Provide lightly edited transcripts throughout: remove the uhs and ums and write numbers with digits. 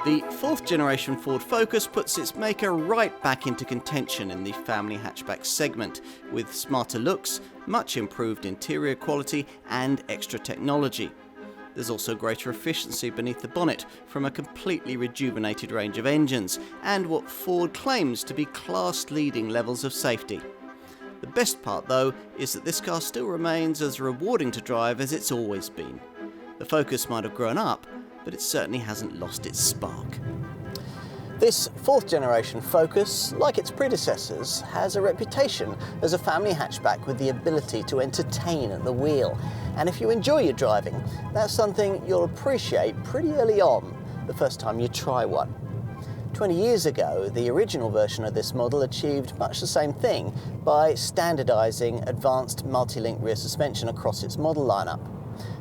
The fourth generation Ford Focus puts its maker right back into contention in the family hatchback segment, with smarter looks, much improved interior quality and extra technology. There's also greater efficiency beneath the bonnet from a completely rejuvenated range of engines and what Ford claims to be class-leading levels of safety. The best part though is that this car still remains as rewarding to drive as it's always been. The Focus might have grown up, but it certainly hasn't lost its spark. This fourth generation Focus, like its predecessors, has a reputation as a family hatchback with the ability to entertain at the wheel. And if you enjoy your driving, that's something you'll appreciate pretty early on, the first time you try one. 20 years ago, the original version of this model achieved much the same thing by standardising advanced multi-link rear suspension across its model lineup.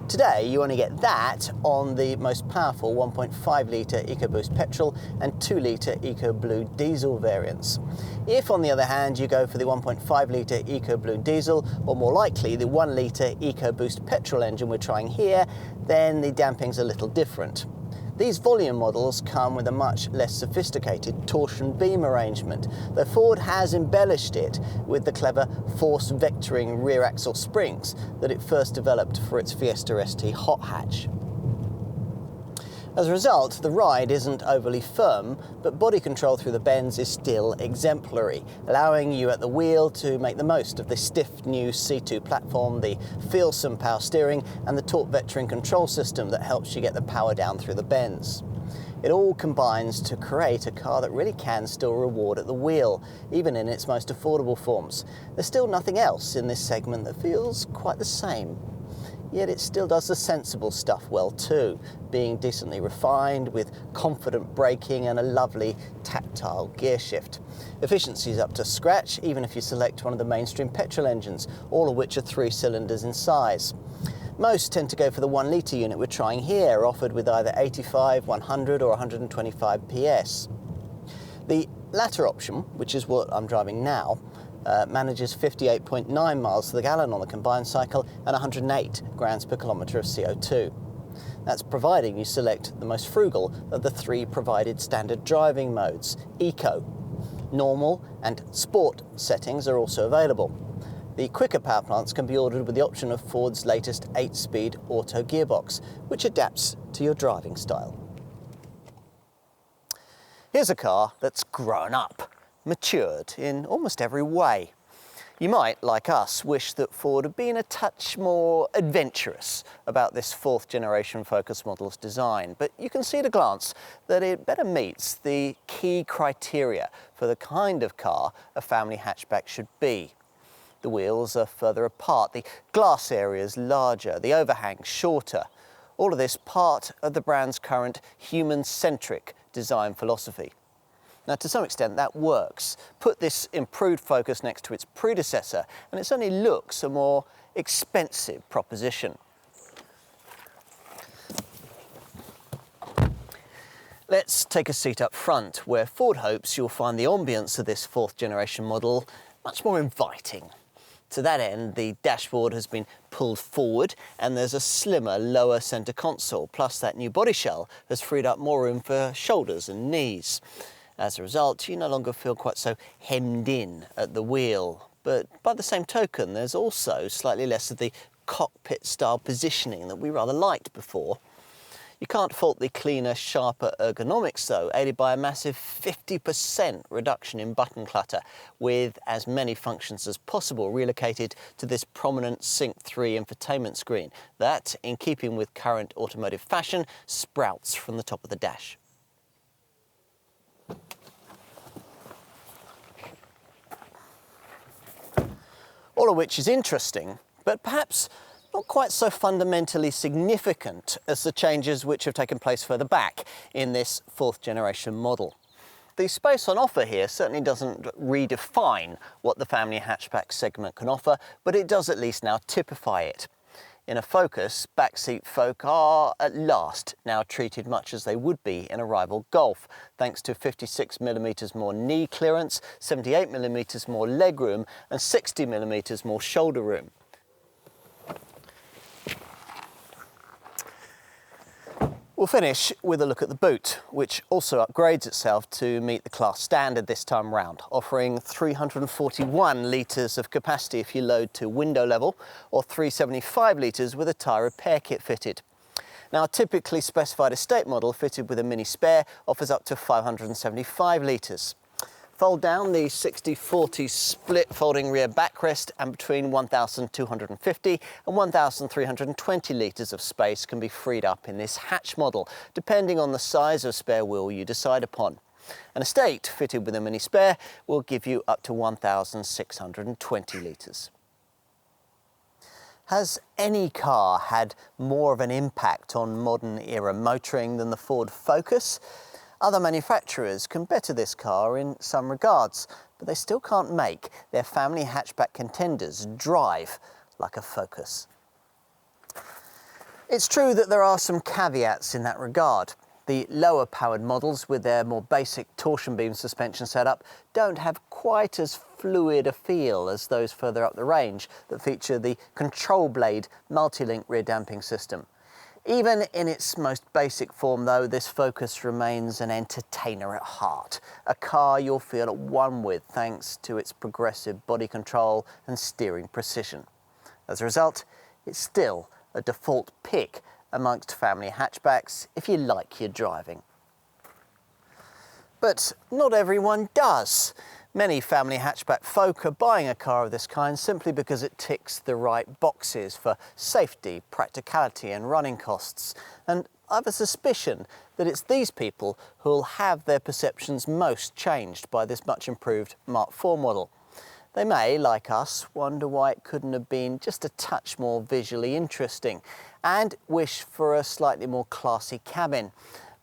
Today, you only get that on the most powerful 1.5 litre EcoBoost petrol and 2 litre EcoBlue diesel variants. If, on the other hand, you go for the 1.5 litre EcoBlue diesel, or more likely the 1 litre EcoBoost petrol engine we're trying here, then the damping's a little different. These volume models come with a much less sophisticated torsion beam arrangement, though Ford has embellished it with the clever force vectoring rear axle springs that it first developed for its Fiesta ST hot hatch. As a result, the ride isn't overly firm, but body control through the bends is still exemplary, allowing you at the wheel to make the most of the stiff new C2 platform, the feelsome power steering, and the torque vectoring control system that helps you get the power down through the bends. It all combines to create a car that really can still reward at the wheel, even in its most affordable forms. There's still nothing else in this segment that feels quite the same. Yet it still does the sensible stuff well too, being decently refined with confident braking and a lovely tactile gear shift. Efficiency's up to scratch even if you select one of the mainstream petrol engines, all of which are 3 cylinders in size. Most tend to go for the 1 litre unit we're trying here, offered with either 85, 100 or 125 PS. The latter option, which is what I'm driving now, manages 58.9 miles to the gallon on the combined cycle and 108 grams per kilometre of CO2. That's providing you select the most frugal of the 3 provided standard driving modes. Eco, normal and sport settings are also available. The quicker power plants can be ordered with the option of Ford's latest 8-speed auto gearbox, which adapts to your driving style. Here's a car that's grown up, matured in almost every way. You might, like us, wish that Ford had been a touch more adventurous about this fourth generation Focus model's design, but you can see at a glance that it better meets the key criteria for the kind of car a family hatchback should be. The wheels are further apart, the glass area is larger, the overhang shorter. All of this part of the brand's current human-centric design philosophy. Now, to some extent, that works. Put this improved Focus next to its predecessor, and it certainly looks a more expensive proposition. Let's take a seat up front, where Ford hopes you'll find the ambience of this fourth generation model much more inviting. To that end, the dashboard has been pulled forward and there's a slimmer lower centre console, plus that new body shell has freed up more room for shoulders and knees. As a result, you no longer feel quite so hemmed in at the wheel. But by the same token, there's also slightly less of the cockpit-style positioning that we rather liked before. You can't fault the cleaner, sharper ergonomics though, aided by a massive 50% reduction in button clutter, with as many functions as possible relocated to this prominent Sync 3 infotainment screen that, in keeping with current automotive fashion, sprouts from the top of the dash. All of which is interesting, but perhaps not quite so fundamentally significant as the changes which have taken place further back in this fourth generation model. The space on offer here certainly doesn't redefine what the family hatchback segment can offer, but it does at least now typify it. In a Focus, backseat folk are at last now treated much as they would be in a rival Golf, thanks to 56mm more knee clearance, 78mm more legroom and 60mm more shoulder room. We'll finish with a look at the boot, which also upgrades itself to meet the class standard this time round, offering 341 litres of capacity if you load to window level, or 375 litres with a tyre repair kit fitted. Now, a typically specified estate model fitted with a mini spare offers up to 575 litres. Fold down the 60-40 split folding rear backrest, and between 1,250 and 1,320 litres of space can be freed up in this hatch model, depending on the size of spare wheel you decide upon. An estate fitted with a mini spare will give you up to 1,620 litres. Has any car had more of an impact on modern era motoring than the Ford Focus? Other manufacturers can better this car in some regards, but they still can't make their family hatchback contenders drive like a Focus. It's true that there are some caveats in that regard. The lower powered models with their more basic torsion beam suspension setup don't have quite as fluid a feel as those further up the range that feature the control blade multi-link rear damping system. Even in its most basic form though, this Focus remains an entertainer at heart, a car you'll feel at one with thanks to its progressive body control and steering precision. As a result, it's still a default pick amongst family hatchbacks if you like your driving. But not everyone does. Many family hatchback folk are buying a car of this kind simply because it ticks the right boxes for safety, practicality and running costs. And I've a suspicion that it's these people who'll have their perceptions most changed by this much improved Mark IV model. They may, like us, wonder why it couldn't have been just a touch more visually interesting and wish for a slightly more classy cabin.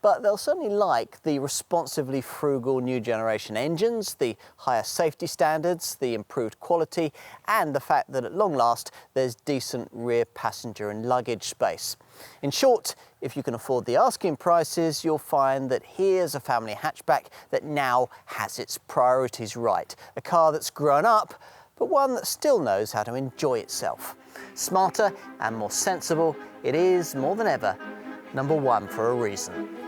But they'll certainly like the responsively frugal new generation engines, the higher safety standards, the improved quality, and the fact that at long last there's decent rear passenger and luggage space. In short, if you can afford the asking prices, you'll find that here's a family hatchback that now has its priorities right. A car that's grown up, but one that still knows how to enjoy itself. Smarter and more sensible, it is, more than ever, number one for a reason.